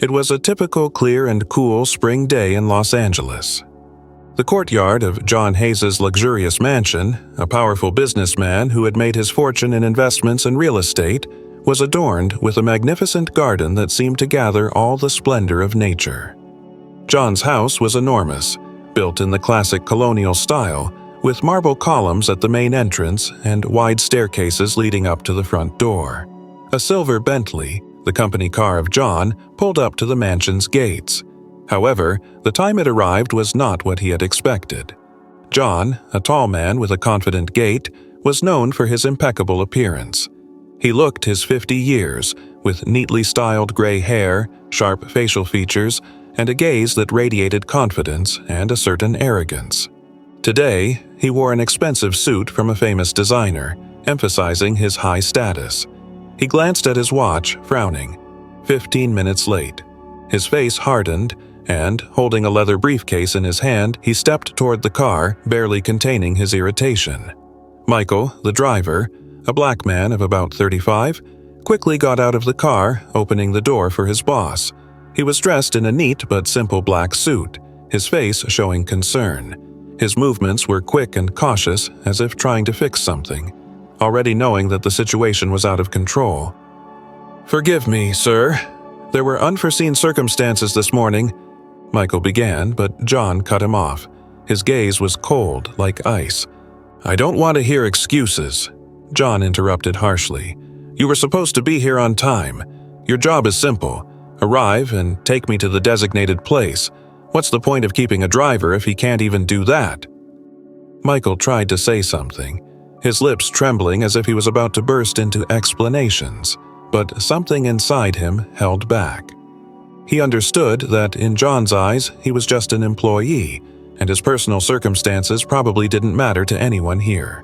It was a typical clear and cool spring day in Los Angeles. The courtyard of John Hayes's luxurious mansion, a powerful businessman who had made his fortune in investments and real estate, was adorned with a magnificent garden that seemed to gather all the splendor of nature. John's house was enormous, built in the classic colonial style, with marble columns at the main entrance and wide staircases leading up to the front door. A silver Bentley, the company car of John, pulled up to the mansion's gates. However, the time it arrived was not what he had expected. John, a tall man with a confident gait, was known for his impeccable appearance. He looked his 50 years, with neatly styled gray hair, sharp facial features, and a gaze that radiated confidence and a certain arrogance. Today, he wore an expensive suit from a famous designer, emphasizing his high status. He glanced at his watch, frowning. 15 minutes late. His face hardened, and, holding a leather briefcase in his hand, he stepped toward the car, barely containing his irritation. Michael, the driver, a black man of about 35, quickly got out of the car, opening the door for his boss. He was dressed in a neat but simple black suit, his face showing concern. His movements were quick and cautious, as if trying to fix something, already knowing that the situation was out of control. "Forgive me, sir. There were unforeseen circumstances this morning," Michael began, but John cut him off. His gaze was cold, like ice. "I don't want to hear excuses," John interrupted harshly. "You were supposed to be here on time. Your job is simple. Arrive and take me to the designated place. What's the point of keeping a driver if he can't even do that?" Michael tried to say something, his lips trembling as if he was about to burst into explanations, but something inside him held back. He understood that in John's eyes he was just an employee, and his personal circumstances probably didn't matter to anyone here.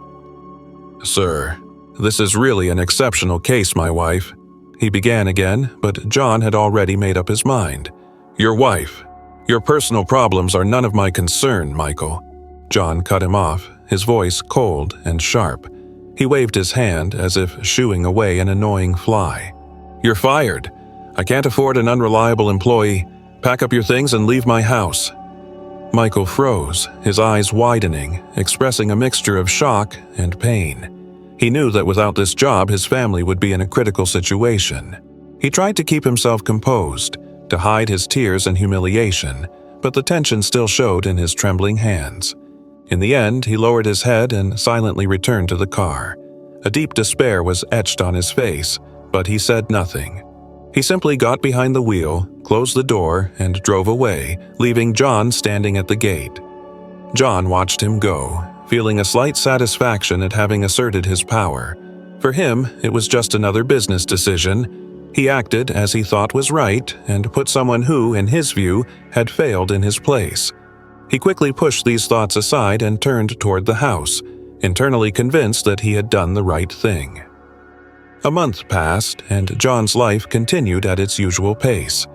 "Sir, this is really an exceptional case, my wife," he began again, but John had already made up his mind. "Your wife. Your personal problems are none of my concern, Michael." John cut him off, his voice cold and sharp. He waved his hand as if shooing away an annoying fly. "You're fired. I can't afford an unreliable employee. Pack up your things and leave my house." Michael froze, his eyes widening, expressing a mixture of shock and pain. He knew that without this job his family would be in a critical situation. He tried to keep himself composed, to hide his tears and humiliation, but the tension still showed in his trembling hands. In the end, he lowered his head and silently returned to the car. A deep despair was etched on his face, but he said nothing. He simply got behind the wheel, closed the door, and drove away, leaving John standing at the gate. John watched him go, feeling a slight satisfaction at having asserted his power. For him, it was just another business decision. He acted as he thought was right and put someone who, in his view, had failed in his place. He quickly pushed these thoughts aside and turned toward the house, internally convinced that he had done the right thing. A month passed, and John's life continued at its usual pace.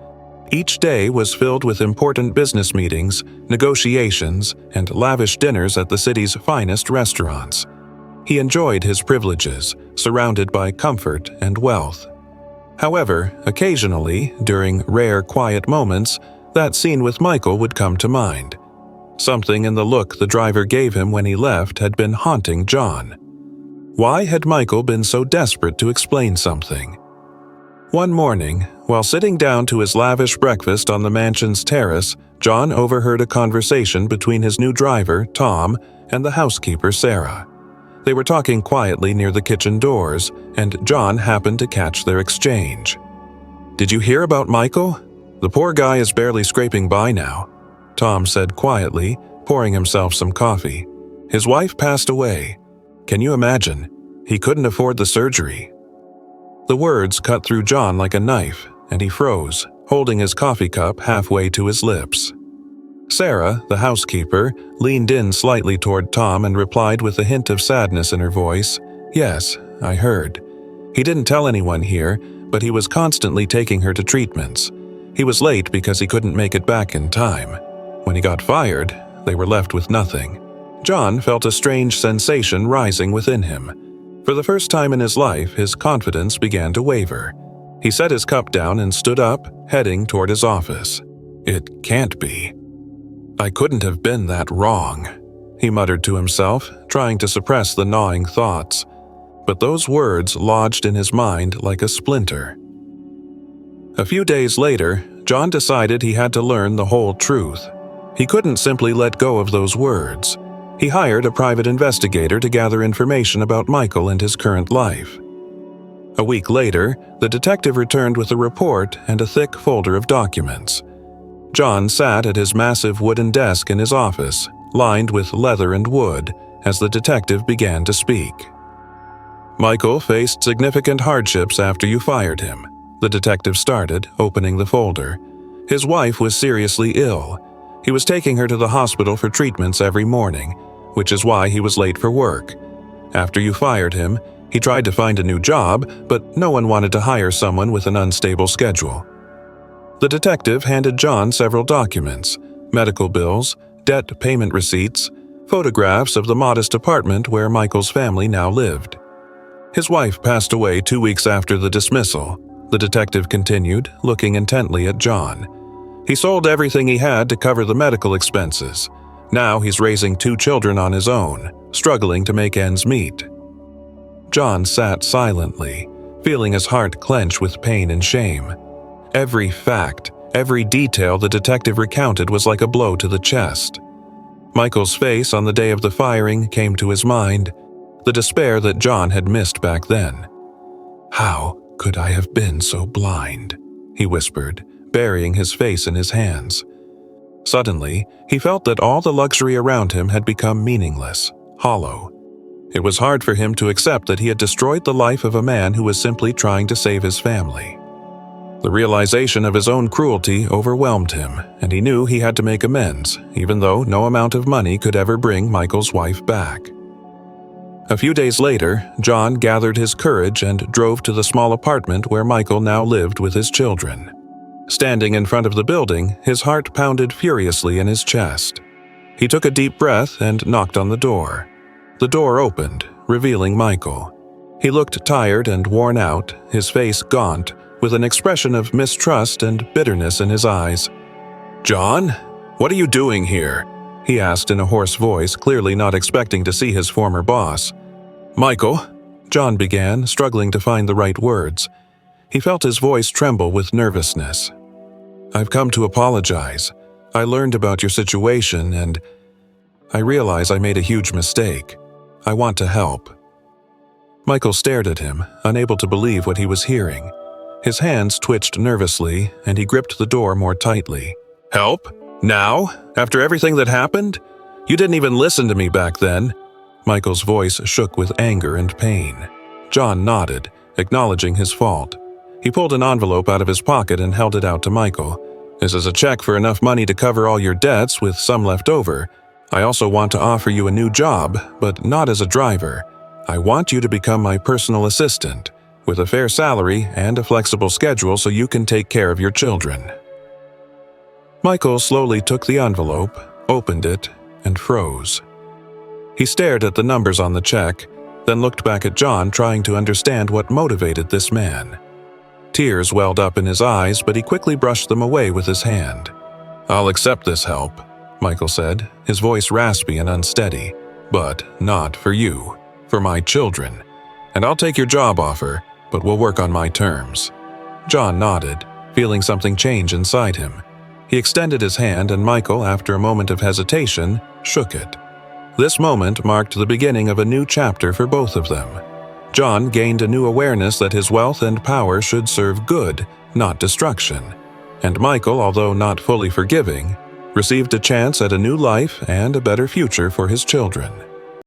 Each day was filled with important business meetings, negotiations, and lavish dinners at the city's finest restaurants. He enjoyed his privileges, surrounded by comfort and wealth. However, occasionally, during rare quiet moments, that scene with Michael would come to mind. Something in the look the driver gave him when he left had been haunting John. Why had Michael been so desperate to explain something? One morning, while sitting down to his lavish breakfast on the mansion's terrace, John overheard a conversation between his new driver, Tom, and the housekeeper, Sarah. They were talking quietly near the kitchen doors, and John happened to catch their exchange. "Did you hear about Michael? The poor guy is barely scraping by now," Tom said quietly, pouring himself some coffee. "His wife passed away. Can you imagine? He couldn't afford the surgery." The words cut through John like a knife, and he froze, holding his coffee cup halfway to his lips. Sarah, the housekeeper, leaned in slightly toward Tom and replied with a hint of sadness in her voice, "Yes, I heard. He didn't tell anyone here, but he was constantly taking her to treatments. He was late because he couldn't make it back in time. When he got fired, they were left with nothing." John felt a strange sensation rising within him. For the first time in his life, his confidence began to waver. He set his cup down and stood up, heading toward his office. It can't be. I couldn't have been that wrong, he muttered to himself, trying to suppress the gnawing thoughts. But those words lodged in his mind like a splinter. A few days later, John decided he had to learn the whole truth. He couldn't simply let go of those words. He hired a private investigator to gather information about Michael and his current life. A week later, the detective returned with a report and a thick folder of documents. John sat at his massive wooden desk in his office, lined with leather and wood, as the detective began to speak. Michael faced significant hardships after you fired him, the detective started, opening the folder. His wife was seriously ill. He was taking her to the hospital for treatments every morning, which is why he was late for work. After you fired him, he tried to find a new job, but no one wanted to hire someone with an unstable schedule. The detective handed John several documents: medical bills, debt payment receipts, photographs of the modest apartment where Michael's family now lived. His wife passed away 2 weeks after the dismissal, the detective continued, looking intently at John. He sold everything he had to cover the medical expenses. Now he's raising 2 children on his own, struggling to make ends meet. John sat silently, feeling his heart clench with pain and shame. Every fact, every detail the detective recounted was like a blow to the chest. Michael's face on the day of the firing came to his mind, the despair that John had missed back then. "How could I have been so blind?" he whispered, burying his face in his hands. Suddenly, he felt that all the luxury around him had become meaningless, hollow. It was hard for him to accept that he had destroyed the life of a man who was simply trying to save his family. The realization of his own cruelty overwhelmed him, and he knew he had to make amends, even though no amount of money could ever bring Michael's wife back. A few days later, John gathered his courage and drove to the small apartment where Michael now lived with his children. Standing in front of the building, his heart pounded furiously in his chest. He took a deep breath and knocked on the door. The door opened, revealing Michael. He looked tired and worn out, his face gaunt, with an expression of mistrust and bitterness in his eyes. "John, what are you doing here?" he asked in a hoarse voice, clearly not expecting to see his former boss. "Michael," John began, struggling to find the right words. He felt his voice tremble with nervousness. "I've come to apologize. I learned about your situation and I realize I made a huge mistake. I want to help." Michael stared at him, unable to believe what he was hearing. His hands twitched nervously, and he gripped the door more tightly. "Help? Now? After everything that happened? You didn't even listen to me back then." Michael's voice shook with anger and pain. John nodded, acknowledging his fault. He pulled an envelope out of his pocket and held it out to Michael. "This is a check for enough money to cover all your debts, with some left over. I also want to offer you a new job, but not as a driver. I want you to become my personal assistant, with a fair salary and a flexible schedule so you can take care of your children." Michael slowly took the envelope, opened it, and froze. He stared at the numbers on the check, then looked back at John, trying to understand what motivated this man. Tears welled up in his eyes, but he quickly brushed them away with his hand. "I'll accept this help," Michael said, his voice raspy and unsteady. "But not for you, for my children. And I'll take your job offer, but we'll work on my terms." John nodded, feeling something change inside him. He extended his hand, and Michael, after a moment of hesitation, shook it. This moment marked the beginning of a new chapter for both of them. John gained a new awareness that his wealth and power should serve good, not destruction. And Michael, although not fully forgiving, received a chance at a new life and a better future for his children.